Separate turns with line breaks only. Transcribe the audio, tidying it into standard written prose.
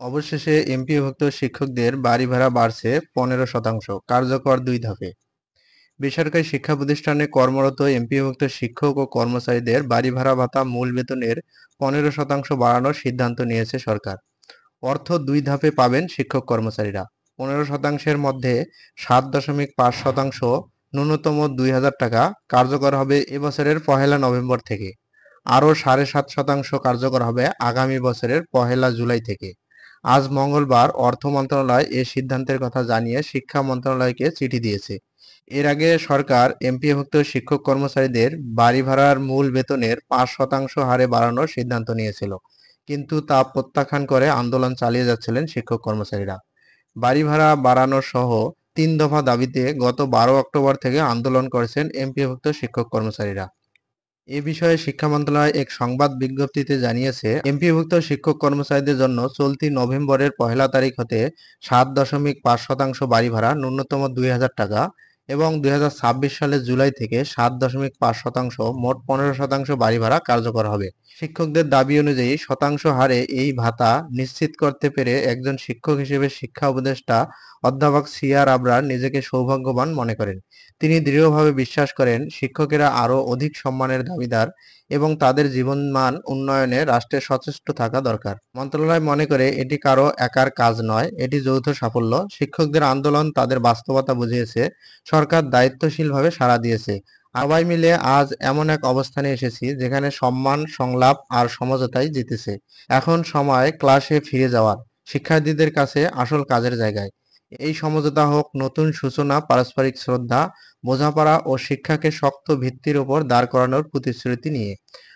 অবশেষে এমপিওভুক্ত শিক্ষকদের বাড়ি ভাড়া বাড়ছে 15%, কার্যকর 2 ধাপে। বেসরকারি শিক্ষা প্রতিষ্ঠানে কর্মরত এমপিওভুক্ত শিক্ষক ও কর্মচারীদের বাড়ি ভাড়া ভাতা মূল বেতনের 15% বাড়ানোর সিদ্ধান্ত নিয়েছে সরকার। অর্থ 2 ধাপে পাবেন শিক্ষক কর্মচারীরা। 15%-এর মধ্যে 7.5% ন্যূনতম 2,000 টাকা কার্যকর হবে এবছরের 1 নভেম্বর থেকে। আরও 7.5% কার্যকর হবে আগামী বছরের 1 জুলাই থেকে। আজ মঙ্গলবার অর্থ মন্ত্রণালয় এ সিদ্ধান্তের কথা জানিয়ে শিক্ষা মন্ত্রণালয়কে চিঠি দিয়েছে। এর আগে সরকার এমপিওভুক্ত শিক্ষক কর্মচারীদের বাড়ি ভাড়ার মূল বেতনের 5% হারে বাড়ানোর সিদ্ধান্ত নিয়েছিল, কিন্তু তা প্রত্যাখ্যান করে আন্দোলন চালিয়ে যাচ্ছিলেন শিক্ষক কর্মচারীরা। বাড়ি ভাড়া বাড়ানো সহ 3 দফা দাবিতে গত 12 অক্টোবর থেকে আন্দোলন করেছেন এমপিওভুক্ত শিক্ষক কর্মচারীরা। এ বিষয়ে শিক্ষা মন্ত্রণালয় এক সংবাদ বিজ্ঞপ্তিতে জানিয়েছে, এমপিওভুক্ত শিক্ষক কর্মচারীদের জন্য চলতি নভেম্বরের 1 তারিখ হতে 7.5% বাড়ি ভাড়া ন্যূনতম 2,000 টাকা এবং 2026 সালের জুলাই থেকে 7.5% মোট 15% বাড়ি ভাড়া কার্যকর হবে। শিক্ষকদের দাবি অনুযায়ী শতাংশ হারে এই ভাতা নিশ্চিত করতে পেরে একজন শিক্ষক হিসেবে শিক্ষা উপদেষ্টা অধ্যাপক সিআর আবরার নিজেকে সৌভাগ্যবান মনে করেন। তিনি দৃঢ়ভাবে বিশ্বাস করেন, শিক্ষকেরা আরও অধিক সম্মানের দাবিদার এবং তাদের জীবনমান উন্নয়নে রাষ্ট্রের সচেষ্ট থাকা দরকার। মন্ত্রণালয় মনে করে এটি কারো একার কাজ নয়, এটি যৌথ সাফল্য। শিক্ষকদের আন্দোলন তাদের বাস্তবতা বুঝিয়েছে, সরকার দায়িত্বশীলভাবে সাড়া দিয়েছে। সবাই মিলে আজ এমন এক অবস্থানে এসেছি যেখানে সম্মান, সংলাপ আর সমঝোতাই জিতেছে। এখন সময় ক্লাসে ফিরে যাওয়ার, শিক্ষার্থীদের কাছে আসল কাজের জায়গায়। এই সমঝোতা হোক নতুন সূচনা, পারস্পরিক শ্রদ্ধা, বোঝাপড়া ও শিক্ষাকে শক্ত ভিত্তির ওপর দাঁড় করানোর প্রতিশ্রুতি নিয়ে।